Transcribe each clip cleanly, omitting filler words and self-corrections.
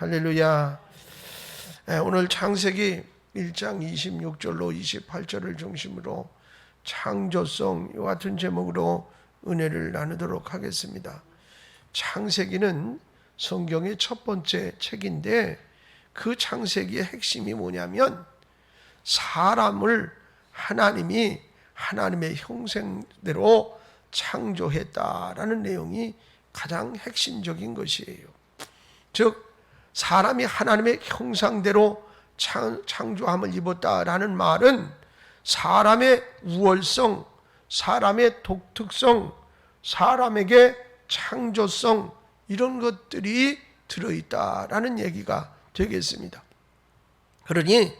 할렐루야. 오늘 창세기 1장 26절로 28절을 중심으로 창조성 이 같은 제목으로 은혜를 나누도록 하겠습니다. 창세기는 성경의 첫 번째 책인데 그 창세기의 핵심이 뭐냐면 사람을 하나님이 하나님의 형상대로 창조했다라는 내용이 가장 핵심적인 것이에요. 즉 사람이 하나님의 형상대로 창조함을 입었다라는 말은 사람의 우월성, 사람의 독특성, 사람에게 창조성 이런 것들이 들어있다라는 얘기가 되겠습니다. 그러니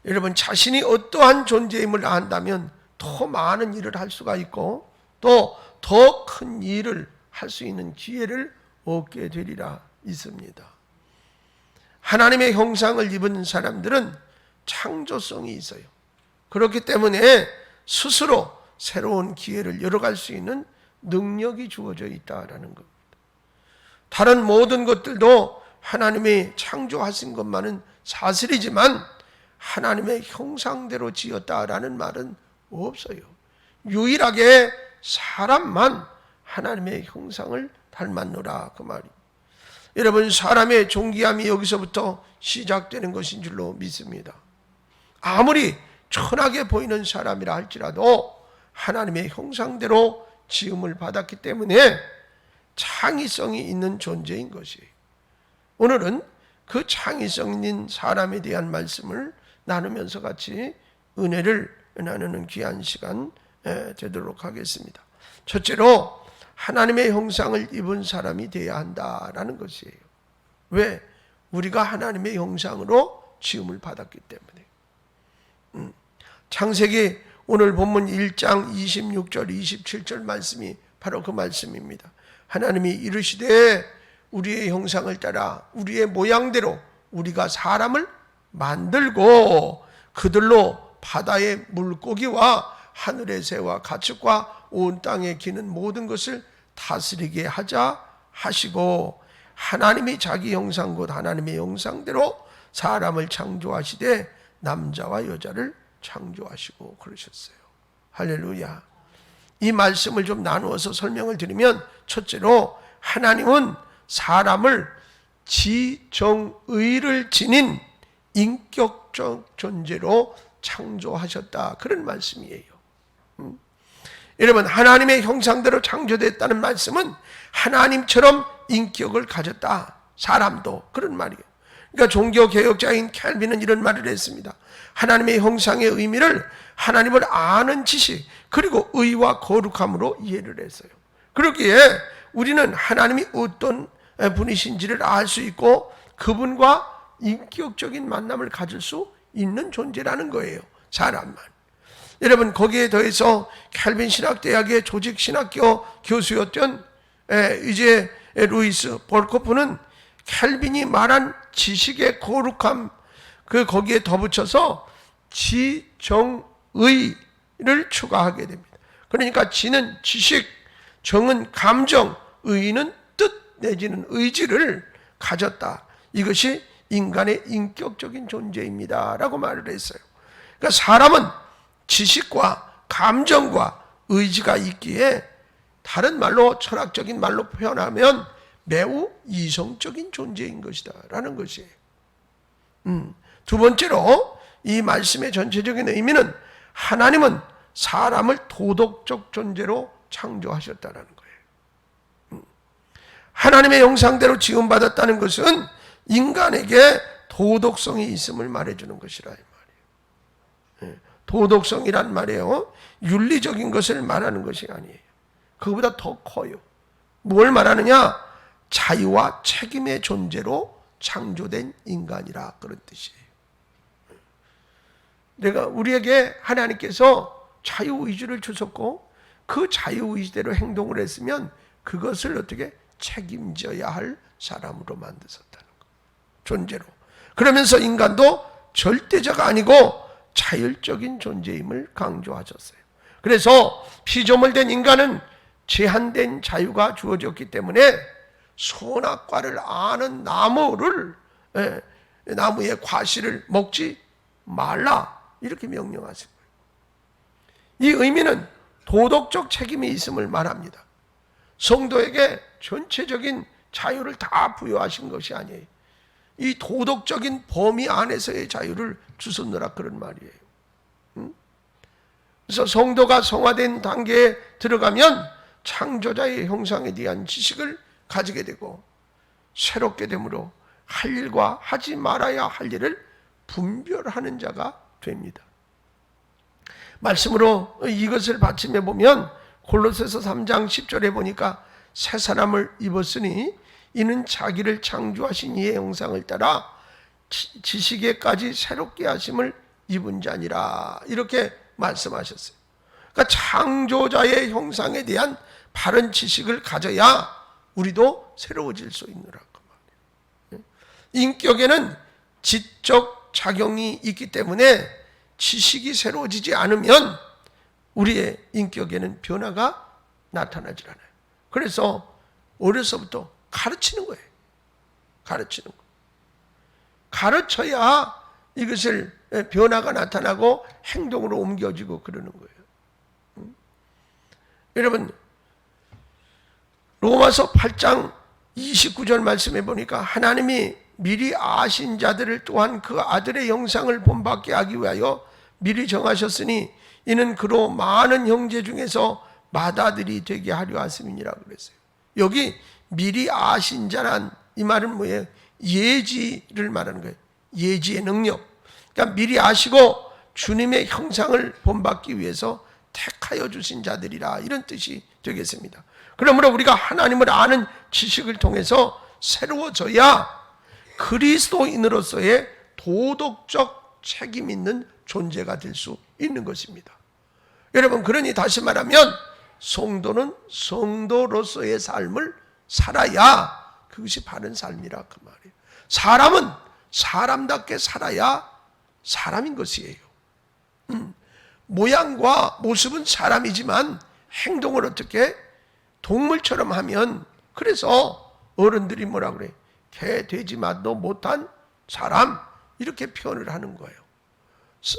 여러분 자신이 어떠한 존재임을 안다면 더 많은 일을 할 수가 있고 또 더 큰 일을 할 수 있는 기회를 얻게 되리라 있습니다. 하나님의 형상을 입은 사람들은 창조성이 있어요. 그렇기 때문에 스스로 새로운 기회를 열어갈 수 있는 능력이 주어져 있다라는 겁니다. 다른 모든 것들도 하나님이 창조하신 것만은 사실이지만 하나님의 형상대로 지었다라는 말은 없어요. 유일하게 사람만 하나님의 형상을 닮았노라 그 말이에요. 여러분 사람의 존귀함이 여기서부터 시작되는 것인 줄로 믿습니다. 아무리 천하게 보이는 사람이라 할지라도 하나님의 형상대로 지음을 받았기 때문에 창의성이 있는 존재인 것이에요. 오늘은 그 창의성 있는 사람에 대한 말씀을 나누면서 같이 은혜를 나누는 귀한 시간 되도록 하겠습니다. 첫째로 하나님의 형상을 입은 사람이 되어야 한다라는 것이에요. 왜? 우리가 하나님의 형상으로 지음을 받았기 때문에. 창세기 오늘 본문 1장 26절 27절 말씀이 바로 그 말씀입니다. 하나님이 이르시되 우리의 형상을 따라 우리의 모양대로 우리가 사람을 만들고 그들로 바다의 물고기와 하늘의 새와 가축과 온 땅에 기는 모든 것을 다스리게 하자 하시고 하나님이 자기 형상 곧 하나님의 형상대로 사람을 창조하시되 남자와 여자를 창조하시고 그러셨어요. 할렐루야. 이 말씀을 좀 나누어서 설명을 드리면 첫째로 하나님은 사람을 지정의를 지닌 인격적 존재로 창조하셨다 그런 말씀이에요. 여러분 하나님의 형상대로 창조됐다는 말씀은 하나님처럼 인격을 가졌다 사람도 그런 말이에요. 그러니까 종교개혁자인 켈빈은 이런 말을 했습니다. 하나님의 형상의 의미를 하나님을 아는 지식 그리고 의와 거룩함으로 이해를 했어요. 그러기에 우리는 하나님이 어떤 분이신지를 알 수 있고 그분과 인격적인 만남을 가질 수 있는 존재라는 거예요. 사람만. 여러분 거기에 더해서 켈빈 신학대학의 조직신학교 교수였던 이제 루이스 볼코프는 켈빈이 말한 지식의 거룩함 거기에 덧붙여서 지정의를 추가하게 됩니다. 그러니까 지는 지식, 정은 감정, 의는 뜻 내지는 의지를 가졌다. 이것이 인간의 인격적인 존재입니다 라고 말을 했어요. 그러니까 사람은 지식과 감정과 의지가 있기에 다른 말로 철학적인 말로 표현하면 매우 이성적인 존재인 것이다 라는 것이에요. 두 번째로 이 말씀의 전체적인 의미는 하나님은 사람을 도덕적 존재로 창조하셨다는 거예요. 하나님의 형상대로 지음받았다는 것은 인간에게 도덕성이 있음을 말해주는 것이라 이 말이에요. 도덕성이란 말이에요. 윤리적인 것을 말하는 것이 아니에요. 그거보다 더 커요. 뭘 말하느냐? 자유와 책임의 존재로 창조된 인간이라 그런 뜻이에요. 우리에게 하나님께서 자유의지를 주셨고 그 자유의지대로 행동을 했으면 그것을 어떻게 책임져야 할 사람으로 만드셨다는 거. 존재로. 그러면서 인간도 절대자가 아니고 자율적인 존재임을 강조하셨어요. 그래서 피조물된 인간은 제한된 자유가 주어졌기 때문에 선악과를 아는 나무를 나무의 과실을 먹지 말라 이렇게 명령하신 거예요. 이 의미는 도덕적 책임이 있음을 말합니다. 성도에게 전체적인 자유를 다 부여하신 것이 아니에요. 이 도덕적인 범위 안에서의 자유를 주셨느라 그런 말이에요. 그래서 성도가 성화된 단계에 들어가면 창조자의 형상에 대한 지식을 가지게 되고 새롭게 되므로 할 일과 하지 말아야 할 일을 분별하는 자가 됩니다. 말씀으로 이것을 받침해 보면 골로새서 3장 10절에 보니까 새 사람을 입었으니 이는 자기를 창조하신 이의 형상을 따라 지식에까지 새롭게 하심을 입은 자니라 이렇게 말씀하셨어요. 그러니까 창조자의 형상에 대한 바른 지식을 가져야 우리도 새로워질 수 있느라 그 말이에요. 인격에는 지적 작용이 있기 때문에 지식이 새로워지지 않으면 우리의 인격에는 변화가 나타나질 않아요. 그래서 어려서부터 가르치는 거예요. 가르치는 거. 가르쳐야 이것을 변화가 나타나고 행동으로 옮겨지고 그러는 거예요. 여러분 로마서 8장 29절 말씀해 보니까 하나님이 미리 아신 자들을 또한 그 아들의 형상을 본받게 하기 위하여 미리 정하셨으니 이는 그로 많은 형제 중에서 맏아들이 되게 하려 하심이니라 그랬어요. 여기 미리 아신 자란 이 말은 뭐예요? 예지를 말하는 거예요. 예지의 능력. 그러니까 미리 아시고 주님의 형상을 본받기 위해서 택하여 주신 자들이라 이런 뜻이 되겠습니다. 그러므로 우리가 하나님을 아는 지식을 통해서 새로워져야 그리스도인으로서의 도덕적 책임 있는 존재가 될 수 있는 것입니다. 여러분 그러니 다시 말하면 성도는 성도로서의 삶을 살아야 그것이 바른 삶이라 그 말이에요. 사람은 사람답게 살아야 사람인 것이에요. 모양과 모습은 사람이지만 행동을 어떻게 동물처럼 하면 그래서 어른들이 뭐라 그래? 개, 돼지 맛도 못한 사람 이렇게 표현을 하는 거예요.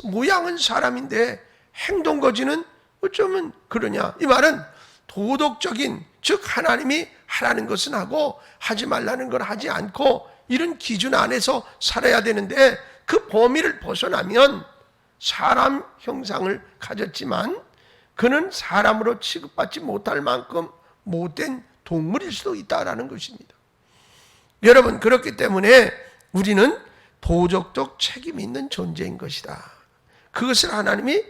모양은 사람인데 행동 거지는 어쩌면 그러냐? 이 말은 도덕적인 즉 하나님이 하라는 것은 하고 하지 말라는 걸 하지 않고 이런 기준 안에서 살아야 되는데 그 범위를 벗어나면 사람 형상을 가졌지만 그는 사람으로 취급받지 못할 만큼 못된 동물일 수도 있다라는 것입니다. 여러분 그렇기 때문에 우리는 도덕적 책임 있는 존재인 것이다. 그것을 하나님이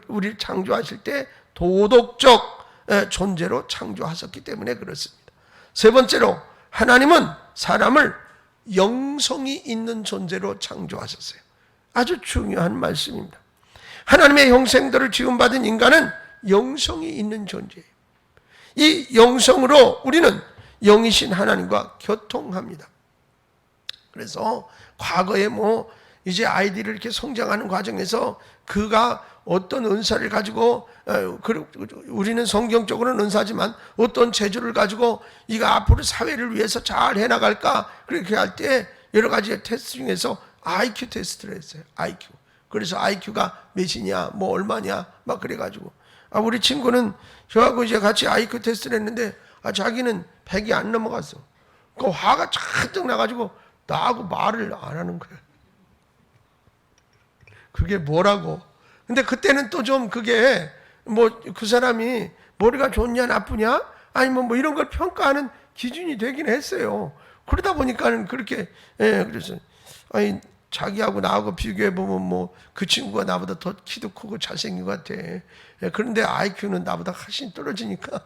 우리를 창조하실 때 도덕적 존재로 창조하셨기 때문에 그렇습니다. 세 번째로 하나님은 사람을 영성이 있는 존재로 창조하셨어요. 아주 중요한 말씀입니다. 하나님의 형상대로 지음받은 인간은 영성이 있는 존재예요. 이 영성으로 우리는 영이신 하나님과 교통합니다. 그래서 과거에 이제 아이들을 이렇게 성장하는 과정에서 그가 어떤 은사를 가지고 우리는 성경적으로는 은사지만 어떤 재주를 가지고 이가 앞으로 사회를 위해서 잘 해나갈까 그렇게 할 때 여러 가지 테스트 중에서 IQ 테스트를 했어요. IQ. 그래서 IQ가 몇이냐 얼마냐 막 그래가지고 우리 친구는 저하고 이제 같이 IQ 테스트를 했는데 자기는 100이 안 넘어갔어. 그 화가 잔뜩 나가지고 나하고 말을 안 하는 거예요. 그게 뭐라고? 근데 그때는 또 좀 그게 그 사람이 머리가 좋냐 나쁘냐 아니면 이런 걸 평가하는 기준이 되긴 했어요. 그러다 보니까는 그렇게 그래서 자기하고 나하고 비교해 보면 그 친구가 나보다 더 키도 크고 잘생긴 것 같아. 그런데 IQ는 나보다 훨씬 떨어지니까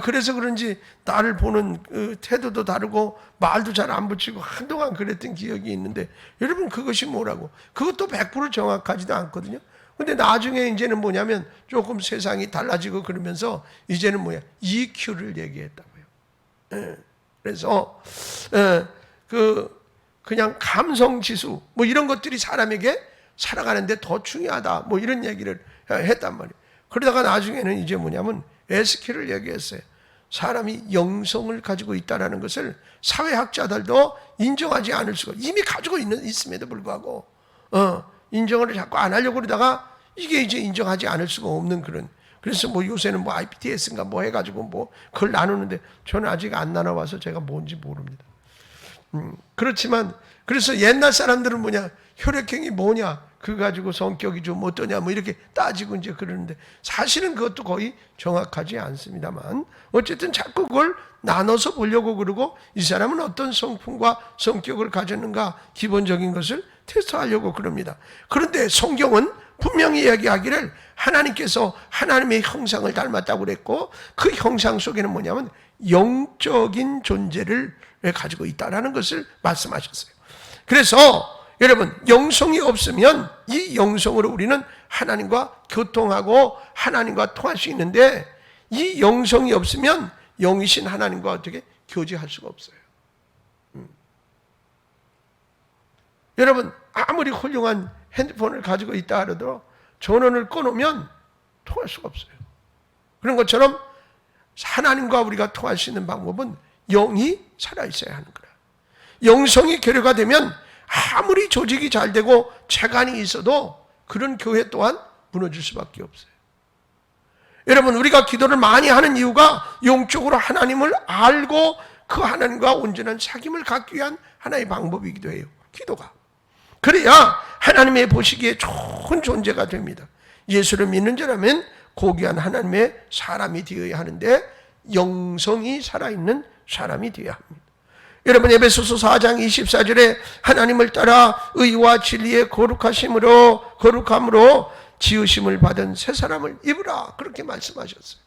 그래서 그런지 나를 보는 태도도 다르고 말도 잘 안 붙이고 한동안 그랬던 기억이 있는데 여러분 그것이 뭐라고? 그것도 100% 정확하지도 않거든요. 근데 나중에 이제는 뭐냐면 조금 세상이 달라지고 그러면서 이제는 EQ를 얘기했다고요. 그래서 그냥 감성 지수 이런 것들이 사람에게 살아가는데 더 중요하다 이런 얘기를 했단 말이에요. 그러다가 나중에는 이제 뭐냐면 SQ를 얘기했어요. 사람이 영성을 가지고 있다는 것을 사회학자들도 인정하지 않을 수가, 이미 가지고 있음에도 불구하고 인정을 자꾸 안 하려고 그러다가 이게 이제 인정하지 않을 수가 없는 그런. 그래서 뭐 요새는 뭐 IPTS인가 뭐 해가지고 뭐 그걸 나누는데 저는 아직 안 나눠봐서 제가 뭔지 모릅니다. 그렇지만 그래서 옛날 사람들은 뭐냐, 혈액형이 뭐냐, 그거 가지고 성격이 좀 어떠냐 뭐 이렇게 따지고 이제 그러는데 사실은 그것도 거의 정확하지 않습니다만 어쨌든 자꾸 그걸 나눠서 보려고 그러고 이 사람은 어떤 성품과 성격을 가졌는가 기본적인 것을 테스트하려고 그럽니다. 그런데 성경은 분명히 이야기하기를 하나님께서 하나님의 형상을 닮았다고 그랬고 그 형상 속에는 뭐냐면 영적인 존재를 가지고 있다라는 것을 말씀하셨어요. 그래서 여러분, 영성이 없으면 이 영성으로 우리는 하나님과 교통하고 하나님과 통할 수 있는데 이 영성이 없으면 영이신 하나님과 어떻게 교제할 수가 없어요. 여러분, 아무리 훌륭한 핸드폰을 가지고 있다 하더라도 전원을 꺼놓으면 통할 수가 없어요. 그런 것처럼 하나님과 우리가 통할 수 있는 방법은 영이 살아있어야 하는 거라. 영성이 결여가 되면 아무리 조직이 잘 되고 체간이 있어도 그런 교회 또한 무너질 수밖에 없어요. 여러분, 우리가 기도를 많이 하는 이유가 영적으로 하나님을 알고 그 하나님과 온전한 사귐을 갖기 위한 하나의 방법이기도 해요. 기도가. 그래야 하나님의 보시기에 좋은 존재가 됩니다. 예수를 믿는 자라면 고귀한 하나님의 사람이 되어야 하는데 영성이 살아있는 사람이 되어야 합니다. 여러분, 에베소서 4장 24절에 하나님을 따라 의와 진리의 거룩함으로 지으심을 받은 새 사람을 입으라, 그렇게 말씀하셨어요.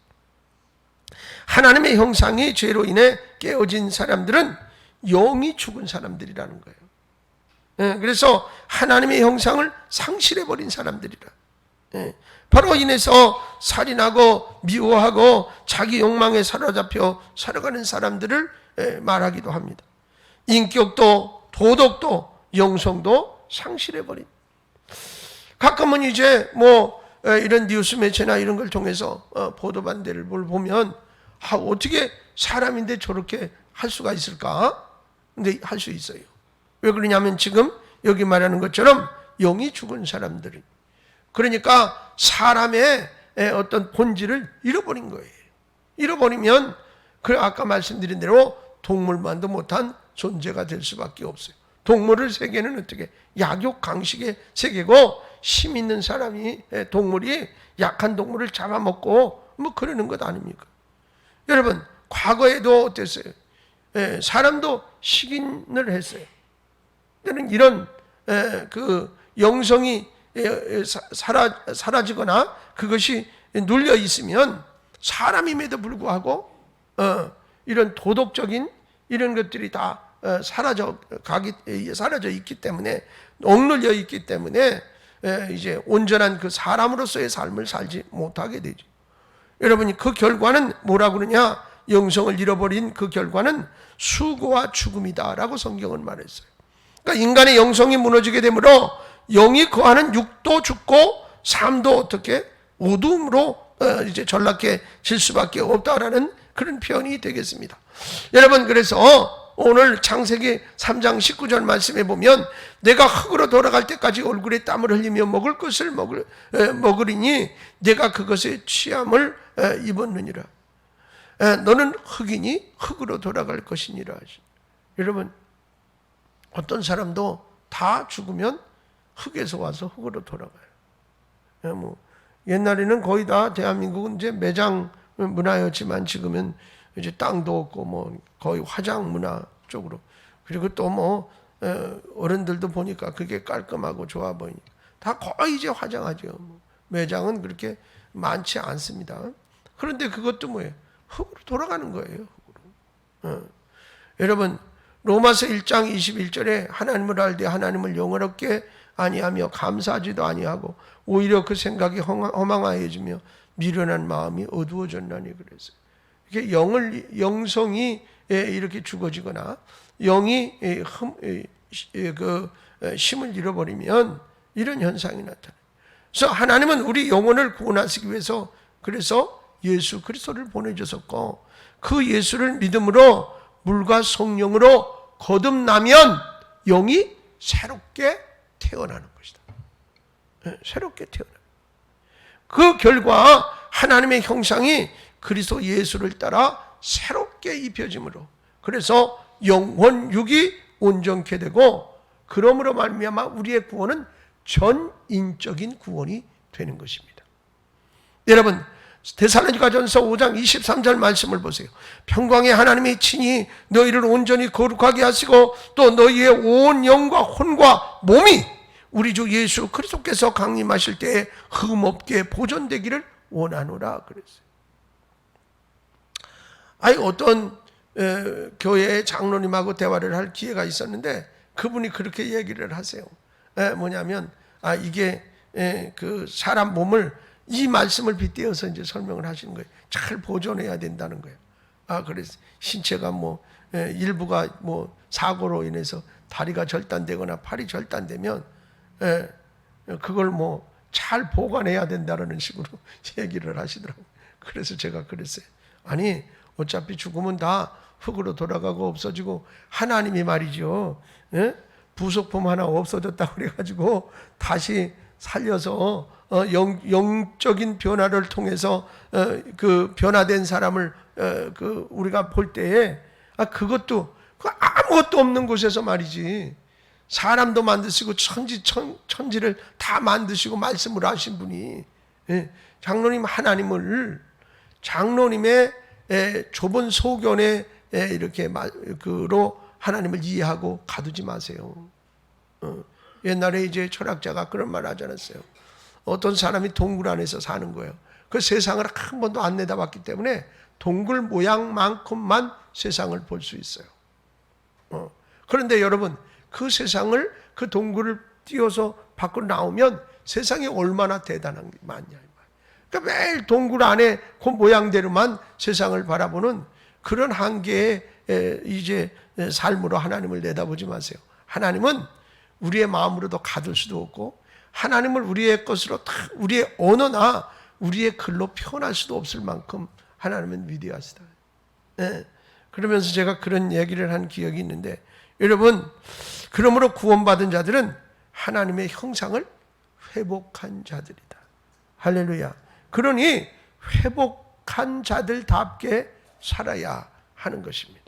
하나님의 형상이 죄로 인해 깨어진 사람들은 영이 죽은 사람들이라는 거예요. 그래서 하나님의 형상을 상실해버린 사람들이라. 바로 인해서 살인하고 미워하고 자기 욕망에 사로잡혀 살아가는 사람들을 말하기도 합니다. 인격도 도덕도 영성도 상실해버린. 가끔은 이제 뭐 이런 뉴스 매체나 이런 걸 통해서 보도받는 데를 보면 어떻게 사람인데 저렇게 할 수가 있을까? 근데 할 수 있어요. 왜 그러냐면 지금 여기 말하는 것처럼 영이 죽은 사람들은, 그러니까 사람의 어떤 본질을 잃어버린 거예요. 잃어버리면 그 아까 말씀드린 대로 동물만도 못한 존재가 될 수밖에 없어요. 동물의 세계는 어떻게 약육 강식의 세계고 힘 있는 사람이 동물이 약한 동물을 잡아먹고 뭐 그러는 것 아닙니까? 여러분, 과거에도 어땠어요? 사람도 식인을 했어요. 때는 이런 그 영성이 사라지거나 그것이 눌려 있으면 사람임에도 불구하고 이런 도덕적인 이런 것들이 다 사라져 있기 때문에, 억눌려 있기 때문에 이제 온전한 그 사람으로서의 삶을 살지 못하게 되죠. 여러분이 그 결과는 뭐라고 그러냐? 영성을 잃어버린 그 결과는 수고와 죽음이다라고 성경은 말했어요. 그러니까 인간의 영성이 무너지게 되므로 영이 거하는 육도 죽고 삶도 어떻게 어두움으로 이제 전락해질 수밖에 없다라는 그런 표현이 되겠습니다. 여러분, 그래서 오늘 창세기 3장 19절 말씀에 보면 내가 흙으로 돌아갈 때까지 얼굴에 땀을 흘리며 먹을 것을 먹으리니 내가 그것의 취함을 입었느니라. 너는 흙이니 흙으로 돌아갈 것이니라. 여러분, 어떤 사람도 다 죽으면 흙에서 와서 흙으로 돌아가요. 뭐 옛날에는 거의 다 대한민국은 이제 매장 문화였지만 지금은 이제 땅도 없고 뭐 거의 화장 문화 쪽으로, 그리고 또 뭐 어른들도 보니까 그게 깔끔하고 좋아 보이니까 다 거의 이제 화장하죠. 매장은 그렇게 많지 않습니다. 그런데 그것도 뭐예요? 흙으로 돌아가는 거예요. 흙으로. 여러분, 로마서 1장 21절에 하나님을 알되 하나님을 영원롭게 아니하며 감사하지도 아니하고 오히려 그 생각이 허망하여지며 미련한 마음이 어두워졌나니 그랬어요. 이게 영성이 이렇게 죽어지거나 영이 그 힘을 잃어버리면 이런 현상이 나타나요. 그래서 하나님은 우리 영혼을 구원하시기 위해서 그래서 예수 그리스도를 보내주셨고 그 예수를 믿음으로 물과 성령으로 거듭나면 영이 새롭게 태어나는 것이다. 새롭게 태어나는. 그 결과 하나님의 형상이 그리스도 예수를 따라 새롭게 입혀짐으로 그래서 영혼육이 온전케 되고 그러므로 말미암아 우리의 구원은 전인적인 구원이 되는 것입니다. 여러분 데살로니가전서 5장 23절 말씀을 보세요. 평강의 하나님이 친히 너희를 온전히 거룩하게 하시고 또 너희의 온 영과 혼과 몸이 우리 주 예수 그리스도께서 강림하실 때에 흠없게 보존되기를 원하노라 그랬어요. 어떤 교회의 장로님하고 대화를 할 기회가 있었는데 그분이 그렇게 얘기를 하세요. 뭐냐면 이게 그 사람 몸을 이 말씀을 빗대어서 이제 설명을 하시는 거예요. 잘 보존해야 된다는 거예요. 그래서 신체가 일부가 사고로 인해서 다리가 절단되거나 팔이 절단되면 그걸 잘 보관해야 된다는 식으로 얘기를 하시더라고요. 그래서 제가 그랬어요. 아니 어차피 죽으면 다 흙으로 돌아가고 없어지고 하나님이 말이죠. 부속품 하나 없어졌다고 그래가지고 다시 살려서 영적인 변화를 통해서 그 변화된 사람을 우리가 볼 때에 그것도 아무것도 없는 곳에서 말이지 사람도 만드시고 천지를 다 만드시고 말씀을 하신 분이 장로님 하나님을 장로님의 좁은 소견에 이렇게 그로 하나님을 이해하고 가두지 마세요. 옛날에 이제 철학자가 그런 말 하지 않았어요. 어떤 사람이 동굴 안에서 사는 거예요. 그 세상을 한 번도 안 내다봤기 때문에 동굴 모양만큼만 세상을 볼 수 있어요. 그런데 여러분 그 세상을 그 동굴을 띄워서 밖으로 나오면 세상이 얼마나 대단한 게 많냐. 그러니까 매일 동굴 안에 그 모양대로만 세상을 바라보는 그런 한계의 이제 삶으로 하나님을 내다보지 마세요. 하나님은 우리의 마음으로도 가둘 수도 없고 하나님을 우리의 것으로 우리의 언어나 우리의 글로 표현할 수도 없을 만큼 하나님은 위대하시다. 그러면서 제가 그런 얘기를 한 기억이 있는데 여러분 그러므로 구원받은 자들은 하나님의 형상을 회복한 자들이다. 할렐루야. 그러니 회복한 자들답게 살아야 하는 것입니다.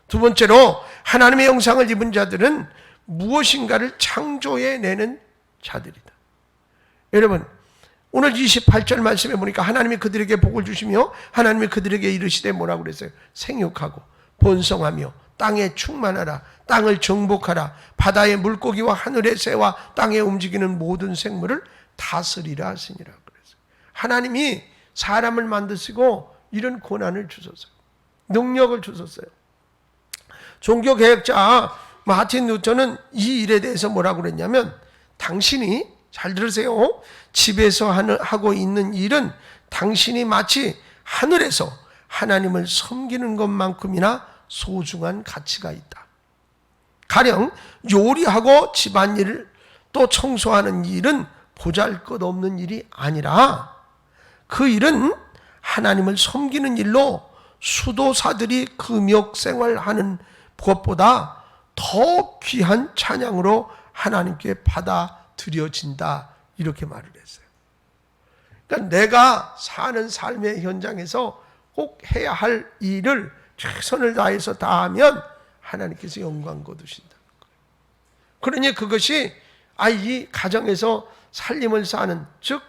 두 번째로 하나님의 형상을 입은 자들은 무엇인가를 창조해내는 자들이다. 여러분 오늘 28절 말씀에 보니까 하나님이 그들에게 복을 주시며 하나님이 그들에게 이르시되 뭐라고 그랬어요? 생육하고 번성하며 땅에 충만하라. 땅을 정복하라. 바다의 물고기와 하늘의 새와 땅에 움직이는 모든 생물을 다스리라 하시니라 그랬어요. 하나님이 사람을 만드시고 이런 권한을 주셨어요. 능력을 주셨어요. 종교개혁자 마틴 루터는 이 일에 대해서 뭐라고 그랬냐면 당신이 잘 들으세요. 집에서 하고 있는 일은 당신이 마치 하늘에서 하나님을 섬기는 것만큼이나 소중한 가치가 있다. 가령 요리하고 집안일을 또 청소하는 일은 보잘것없는 일이 아니라 그 일은 하나님을 섬기는 일로 수도사들이 금욕생활하는 것보다 더 귀한 찬양으로 하나님께 받아들여진다. 이렇게 말을 했어요. 그러니까 내가 사는 삶의 현장에서 꼭 해야 할 일을 최선을 다해서 다하면 하나님께서 영광 거두신다는 거예요. 그러니 그것이 이 가정에서 살림을 사는 즉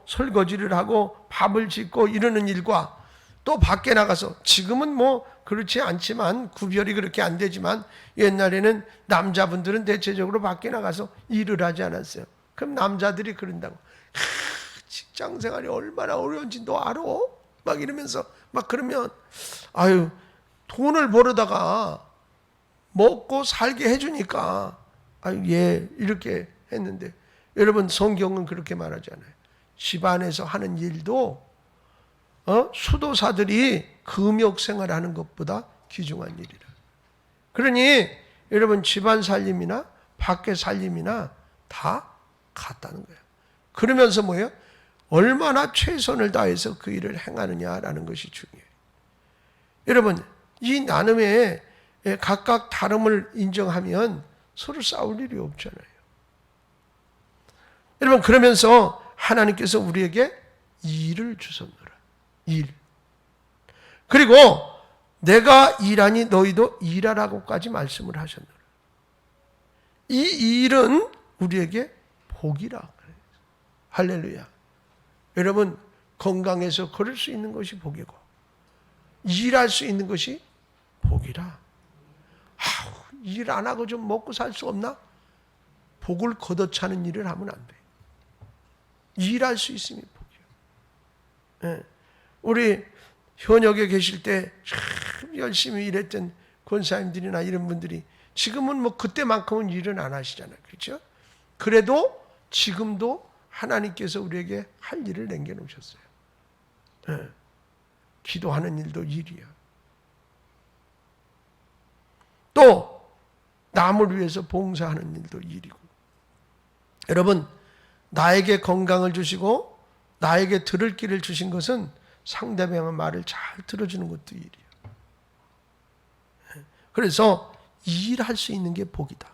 설거지를 하고 밥을 짓고 이러는 일과 또 밖에 나가서 지금은 그렇지 않지만 구별이 그렇게 안 되지만 옛날에는 남자분들은 대체적으로 밖에 나가서 일을 하지 않았어요. 그럼 남자들이 그런다고 직장 생활이 얼마나 어려운지 너 알아? 막 이러면서 막 그러면 돈을 벌어다가 먹고 살게 해주니까 예 이렇게 했는데 여러분 성경은 그렇게 말하지 않아요. 집안에서 하는 일도 수도사들이 금욕 생활하는 것보다 귀중한 일이라. 그러니 여러분 집안 살림이나 밖에 살림이나 다 같다는 거예요. 그러면서 뭐예요? 얼마나 최선을 다해서 그 일을 행하느냐라는 것이 중요해요. 여러분, 이 나눔에 각각 다름을 인정하면 서로 싸울 일이 없잖아요. 여러분, 그러면서 하나님께서 우리에게 일을 주셨노라. 일. 그리고 내가 일하니 너희도 일하라고까지 말씀을 하셨노라. 이 일은 우리에게 복이라. 할렐루야. 여러분, 건강해서 걸을 수 있는 것이 복이고 일할 수 있는 것이 복이라. 일 안 하고 좀 먹고 살 수 없나? 복을 걷어차는 일을 하면 안 돼. 일할 수 있으면 복이야. 우리 현역에 계실 때 참 열심히 일했던 권사님들이나 이런 분들이 지금은 뭐 그때만큼은 일은 안 하시잖아요. 그렇죠? 그래도 지금도 하나님께서 우리에게 할 일을 남겨놓으셨어요. 기도하는 일도 일이야. 또 남을 위해서 봉사하는 일도 일이고. 여러분, 나에게 건강을 주시고 나에게 들을 길을 주신 것은 상대방의 말을 잘 들어주는 것도 일이야. 그래서 일할 수 있는 게 복이다.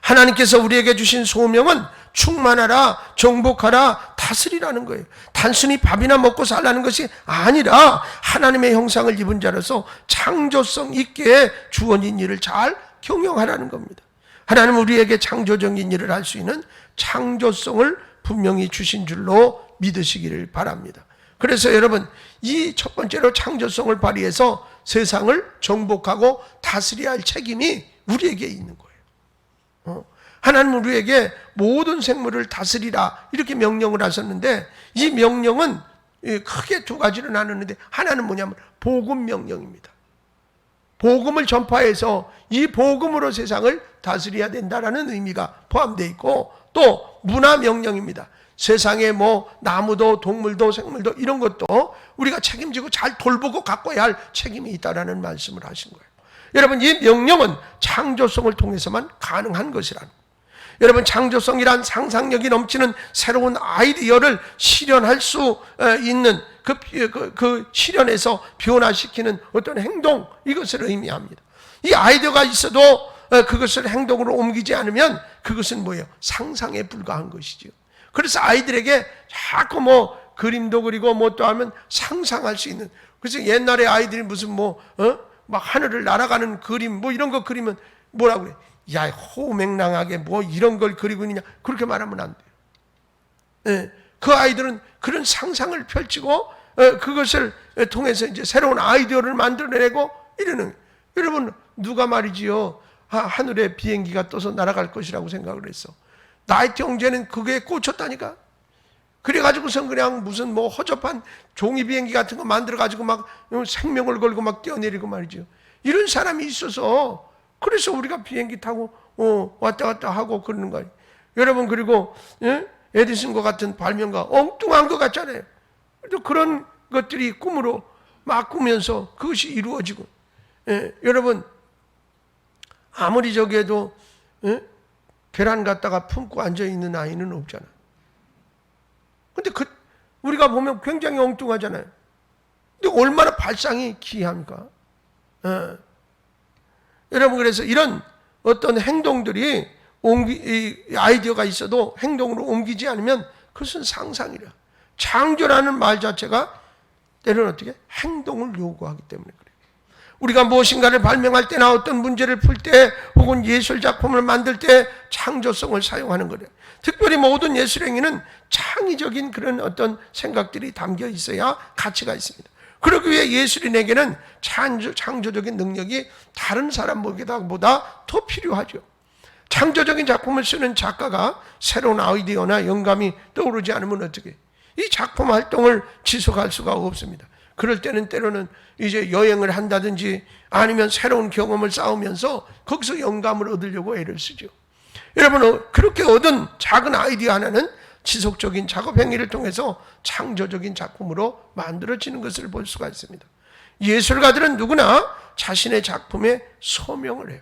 하나님께서 우리에게 주신 소명은 충만하라, 정복하라, 다스리라는 거예요. 단순히 밥이나 먹고 살라는 것이 아니라 하나님의 형상을 입은 자로서 창조성 있게 주어진 일을 잘 경영하라는 겁니다. 하나님은 우리에게 창조적인 일을 할 수 있는 창조성을 분명히 주신 줄로 믿으시기를 바랍니다. 그래서 여러분, 이 첫 번째로 창조성을 발휘해서 세상을 정복하고 다스려야 할 책임이 우리에게 있는 거예요. 하나님은 우리에게 모든 생물을 다스리라 이렇게 명령을 하셨는데, 이 명령은 크게 두 가지로 나누는데, 하나는 뭐냐면 복음 명령입니다. 복음을 전파해서 이 복음으로 세상을 다스려야 된다라는 의미가 포함되어 있고, 또 문화 명령입니다. 세상에 뭐 나무도 동물도 생물도 이런 것도 우리가 책임지고 잘 돌보고 가꿔야 할 책임이 있다라는 말씀을 하신 거예요. 여러분, 이 명령은 창조성을 통해서만 가능한 것이라는 거예요. 여러분, 창조성이란 상상력이 넘치는 새로운 아이디어를 실현할 수 있는 그 실현해서 변화시키는 어떤 행동, 이것을 의미합니다. 이 아이디어가 있어도 그것을 행동으로 옮기지 않으면 그것은 뭐예요? 상상에 불과한 것이죠. 그래서 아이들에게 자꾸 뭐 그림도 그리고 뭐 또 하면 상상할 수 있는, 그래서 옛날에 아이들이 무슨 막 하늘을 날아가는 그림 뭐 이런 거 그리면 뭐라고 그래? 야, 호맹랑하게 뭐 이런 걸 그리고 있느냐, 그렇게 말하면 안 돼요. 그 아이들은 그런 상상을 펼치고 그것을 통해서 이제 새로운 아이디어를 만들어내고 이러는. 여러분, 누가 말이지요, 하늘에 비행기가 떠서 날아갈 것이라고 생각을 했어. 나이트 형제는 그게 꽂혔다니까. 그래가지고선 그냥 무슨 뭐 허접한 종이 비행기 같은 거 만들어가지고 막 생명을 걸고 막 뛰어내리고 말이죠. 이런 사람이 있어서 그래서 우리가 비행기 타고 왔다 갔다 하고 그러는 거예요. 여러분, 그리고 에디슨과 같은 발명가 엉뚱한 것 같잖아요. 또 그런 것들이 꿈으로 막 꾸면서 그것이 이루어지고. 여러분, 아무리 저기에도 계란 갖다가 품고 앉아있는 아이는 없잖아. 근데 우리가 보면 굉장히 엉뚱하잖아요. 근데 얼마나 발상이 기이합니까? 여러분, 그래서 이런 어떤 행동들이 아이디어가 있어도 행동으로 옮기지 않으면 그것은 상상이라. 창조라는 말 자체가 때로는 어떻게 행동을 요구하기 때문에 그래요. 우리가 무엇인가를 발명할 때나 어떤 문제를 풀 때 혹은 예술 작품을 만들 때 창조성을 사용하는 거래요. 특별히 모든 예술 행위는 창의적인 그런 어떤 생각들이 담겨 있어야 가치가 있습니다. 그러기 위해 예술인에게는 창조적인 능력이 다른 사람보다 더 필요하죠. 창조적인 작품을 쓰는 작가가 새로운 아이디어나 영감이 떠오르지 않으면 어떻게? 이 작품 활동을 지속할 수가 없습니다. 그럴 때는 때로는 이제 여행을 한다든지 아니면 새로운 경험을 쌓으면서 거기서 영감을 얻으려고 애를 쓰죠. 여러분, 그렇게 얻은 작은 아이디어 하나는 지속적인 작업 행위를 통해서 창조적인 작품으로 만들어지는 것을 볼 수가 있습니다. 예술가들은 누구나 자신의 작품에 소명을 해요.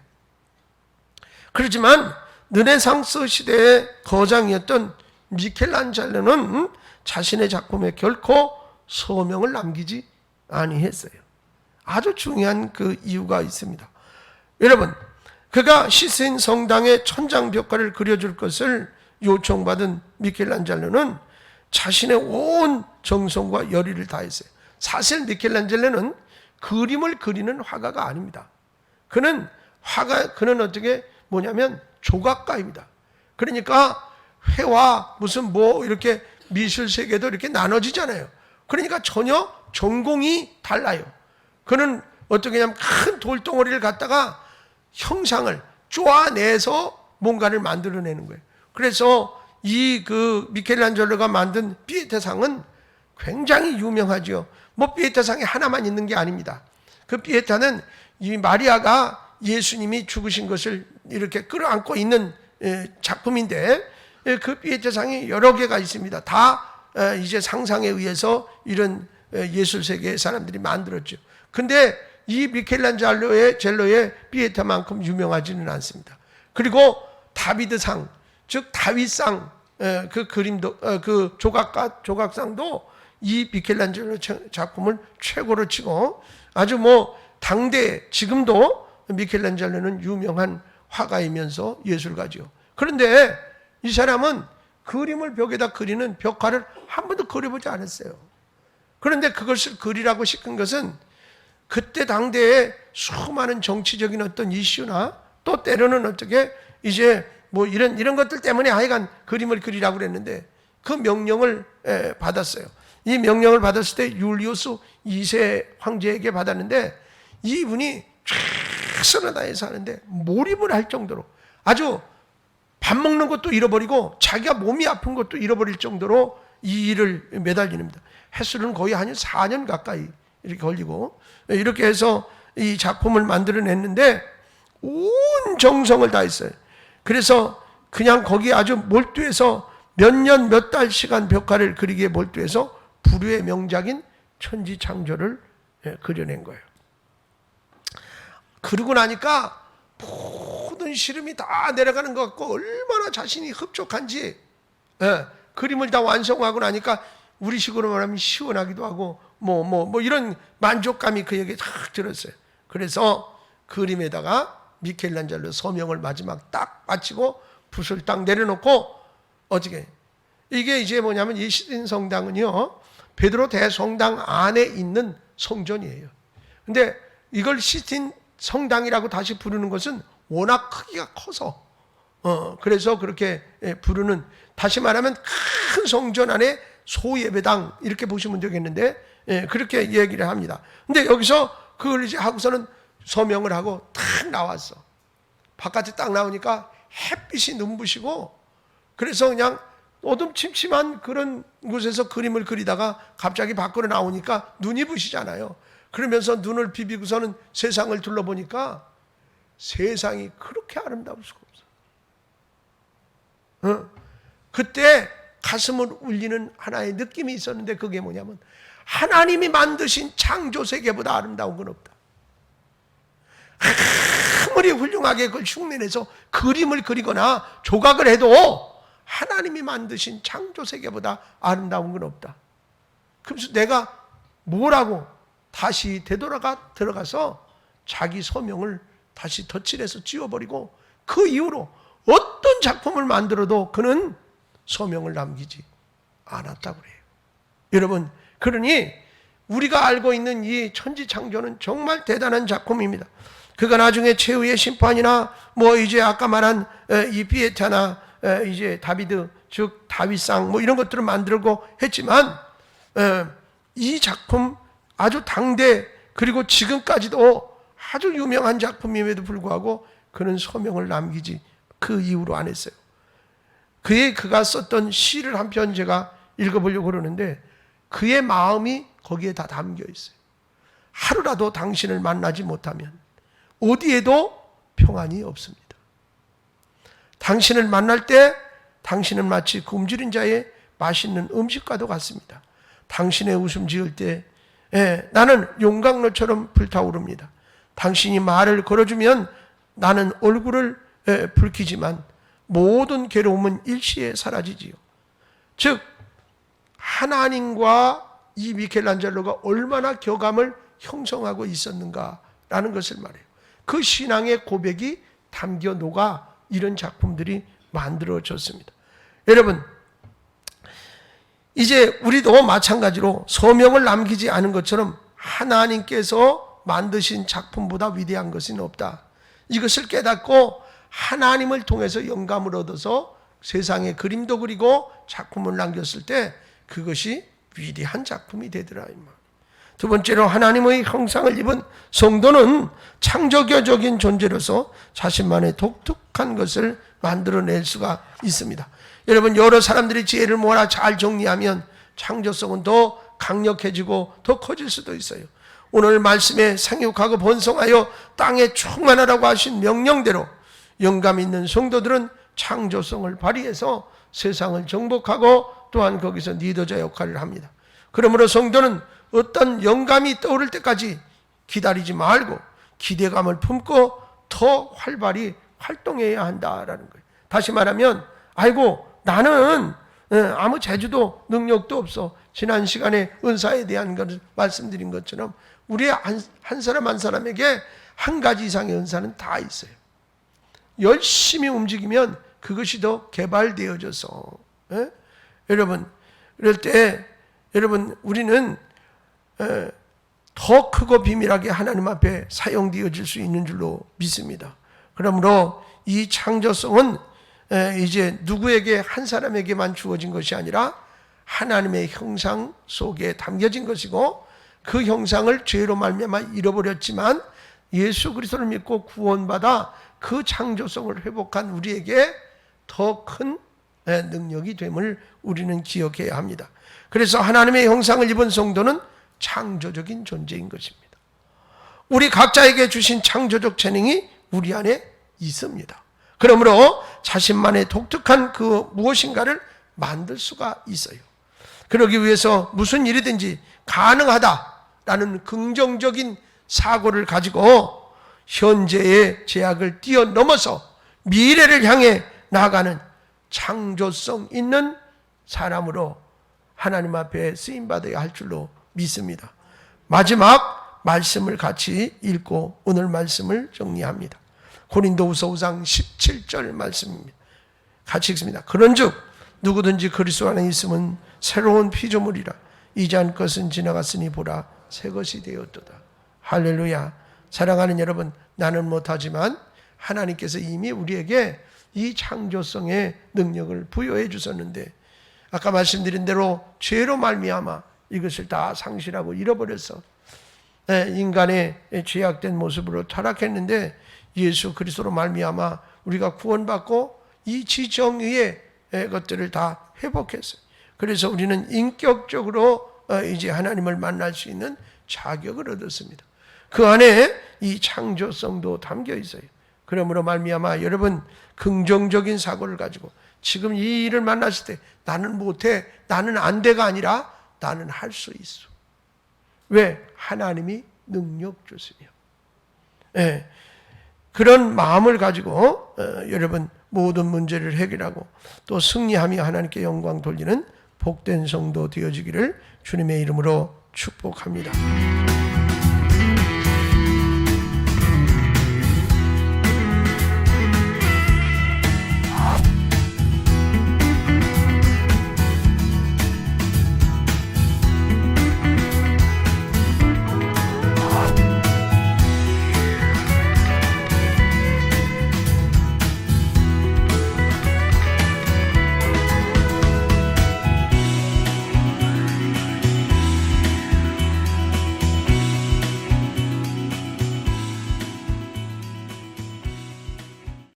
그렇지만 르네상스 시대의 거장이었던 미켈란젤로는 자신의 작품에 결코 소명을 남기지 아니했어요. 아주 중요한 그 이유가 있습니다. 여러분, 그가 시스틴 성당의 천장 벽화를 그려줄 것을 요청받은 미켈란젤로는 자신의 온 정성과 열의를 다했어요. 사실 미켈란젤로는 그림을 그리는 화가가 아닙니다. 그는 어떻게 뭐냐면 조각가입니다. 그러니까 회화 무슨 뭐 이렇게 미술 세계도 이렇게 나눠지잖아요. 그러니까 전혀 전공이 달라요. 그는 어떻게 하냐면 큰 돌덩어리를 갖다가 형상을 쪼아내서 뭔가를 만들어내는 거예요. 그래서 이 그 미켈란젤로가 만든 피에타상은 굉장히 유명하죠. 뭐 피에타상이 하나만 있는 게 아닙니다. 그 피에타는 이 마리아가 예수님이 죽으신 것을 이렇게 끌어안고 있는 작품인데, 그 피에타상이 여러 개가 있습니다. 다 이제 상상에 의해서 이런 예술 세계의 사람들이 만들었죠. 근데 이 미켈란젤로의 피에타만큼 유명하지는 않습니다. 그리고 다비드상, 즉 다윗상, 그 그림도 그 조각상도 이 미켈란젤로 작품을 최고로 치고, 아주 뭐 당대 지금도 미켈란젤로는 유명한 화가이면서 예술가죠. 그런데 이 사람은 그림을 벽에다 그리는 벽화를 한 번도 그려보지 않았어요. 그런데 그것을 그리라고 시킨 것은 그때 당대에 수많은 정치적인 어떤 이슈나 또 때로는 어떻게 이제 뭐 이런 것들 때문에 하여간 그림을 그리라고 그랬는데, 그 명령을 받았어요. 이 명령을 받았을 때 율리우스 2세 황제에게 받았는데, 이분이 최선을 다해서 하는데 몰입을 할 정도로, 아주 밥 먹는 것도 잃어버리고 자기가 몸이 아픈 것도 잃어버릴 정도로 이 일을 매달리는입니다. 횟수는 거의 한 4년 가까이 이렇게 걸리고, 이렇게 해서 이 작품을 만들어냈는데 온 정성을 다했어요. 그래서 그냥 거기에 아주 몰두해서 몇 년 몇 달 시간 벽화를 그리기에 몰두해서 불후의 명작인 천지창조를 그려낸 거예요. 그러고 나니까 모든 시름이 다 내려가는 것 같고 얼마나 자신이 흡족한지, 그림을 다 완성하고 나니까 우리식으로 말하면 시원하기도 하고 뭐 이런 만족감이 그에게 탁 들었어요. 그래서 그림에다가 미켈란젤로 서명을 마지막 딱 마치고 붓을 딱 내려놓고, 어떻게 이게 이제 뭐냐면 이 시스틴 성당은요 베드로 대성당 안에 있는 성전이에요. 근데 이걸 시스틴 성당이라고 다시 부르는 것은 워낙 크기가 커서 그래서 그렇게 부르는, 다시 말하면 큰 성전 안에 소예배당 이렇게 보시면 되겠는데, 그렇게 얘기를 합니다. 근데 여기서 그걸 이제 하고서는 서명을 하고 탁 나왔어. 바깥에 딱 나오니까 햇빛이 눈부시고, 그래서 그냥 어둠침침한 그런 곳에서 그림을 그리다가 갑자기 밖으로 나오니까 눈이 부시잖아요. 그러면서 눈을 비비고서는 세상을 둘러보니까 세상이 그렇게 아름다울 수가 없어. 그때 가슴을 울리는 하나의 느낌이 있었는데, 그게 뭐냐면 하나님이 만드신 창조 세계보다 아름다운 건 없다. 아무리 훌륭하게 그걸 흉내내서 그림을 그리거나 조각을 해도 하나님이 만드신 창조 세계보다 아름다운 건 없다. 그래서 내가 뭐라고 다시 들어가서 자기 서명을 다시 덧칠해서 지워버리고, 그 이후로 어떤 작품을 만들어도 그는 서명을 남기지 않았다고 그래요. 여러분, 그러니 우리가 알고 있는 이 천지창조는 정말 대단한 작품입니다. 그가 나중에 최후의 심판이나 뭐 이제 아까 말한 이 피에타나 이제 다비드, 즉 다윗상 뭐 이런 것들을 만들고 했지만, 이 작품 아주 당대 그리고 지금까지도 아주 유명한 작품임에도 불구하고 그는 서명을 남기지 그 이후로 안 했어요. 그가 썼던 시를 한 편 제가 읽어보려고 그러는데, 그의 마음이 거기에 다 담겨 있어요. 하루라도 당신을 만나지 못하면 어디에도 평안이 없습니다. 당신을 만날 때 당신은 마치 굶주린 자의 맛있는 음식과도 같습니다. 당신의 웃음 지을 때 나는 용광로처럼 불타오릅니다. 당신이 말을 걸어주면 나는 얼굴을 붉히지만 모든 괴로움은 일시에 사라지지요. 즉 하나님과 이 미켈란젤로가 얼마나 교감을 형성하고 있었는가라는 것을 말해요. 그 신앙의 고백이 담겨 녹아 이런 작품들이 만들어졌습니다. 여러분, 이제 우리도 마찬가지로 소명을 남기지 않은 것처럼 하나님께서 만드신 작품보다 위대한 것은 없다. 이것을 깨닫고 하나님을 통해서 영감을 얻어서 세상에 그림도 그리고 작품을 남겼을 때 그것이 위대한 작품이 되더라. 두 번째로 하나님의 형상을 입은 성도는 창조교적인 존재로서 자신만의 독특한 것을 만들어낼 수가 있습니다. 여러분, 여러 사람들이 지혜를 모아 잘 정리하면 창조성은 더 강력해지고 더 커질 수도 있어요. 오늘 말씀에 생육하고 번성하여 땅에 충만하라고 하신 명령대로 영감 있는 성도들은 창조성을 발휘해서 세상을 정복하고 또한 거기서 리더자 역할을 합니다. 그러므로 성도는 어떤 영감이 떠오를 때까지 기다리지 말고 기대감을 품고 더 활발히 활동해야 한다라는 거예요. 다시 말하면 아이고 나는 아무 재주도 능력도 없어. 지난 시간에 은사에 대한 것을 말씀드린 것처럼 우리 한 사람 한 사람에게 한 가지 이상의 은사는 다 있어요. 열심히 움직이면 그것이 더 개발되어져서 여러분 이럴 때 여러분 우리는 더 크고 비밀하게 하나님 앞에 사용되어질 수 있는 줄로 믿습니다. 그러므로 이 창조성은 이제 누구에게 한 사람에게만 주어진 것이 아니라 하나님의 형상 속에 담겨진 것이고 그 형상을 죄로 말미암아 잃어버렸지만 예수 그리스도를 믿고 구원받아 그 창조성을 회복한 우리에게 더 큰 능력이 됨을 우리는 기억해야 합니다. 그래서 하나님의 형상을 입은 성도는 창조적인 존재인 것입니다. 우리 각자에게 주신 창조적 재능이 우리 안에 있습니다. 그러므로 자신만의 독특한 그 무엇인가를 만들 수가 있어요. 그러기 위해서 무슨 일이든지 가능하다라는 긍정적인 사고를 가지고 현재의 제약을 뛰어넘어서 미래를 향해 나아가는 창조성 있는 사람으로 하나님 앞에 쓰임받아야 할 줄로 믿습니다. 마지막 말씀을 같이 읽고 오늘 말씀을 정리합니다. 고린도후서 5장 17절 말씀입니다. 같이 읽습니다. 그런즉 누구든지 그리스도 안에 있으면 새로운 피조물이라 이전 것은 지나갔으니 보라 새 것이 되었도다. 할렐루야. 사랑하는 여러분, 나는 못하지만 하나님께서 이미 우리에게 이 창조성의 능력을 부여해 주셨는데 아까 말씀드린 대로 죄로 말미암아 이것을 다 상실하고 잃어버려서 인간의 죄악된 모습으로 타락했는데 예수 그리스도로 말미암아 우리가 구원받고 이 지정의의 것들을 다 회복했어요. 그래서 우리는 인격적으로 이제 하나님을 만날 수 있는 자격을 얻었습니다. 그 안에 이 창조성도 담겨 있어요. 그러므로 말미암아 여러분 긍정적인 사고를 가지고 지금 이 일을 만났을 때 나는 못해, 나는 안 돼가 아니라 나는 할 수 있어. 왜? 하나님이 능력 주시며. 그런 마음을 가지고 여러분 모든 문제를 해결하고 또 승리하며 하나님께 영광 돌리는 복된 성도 되어지기를 주님의 이름으로 축복합니다.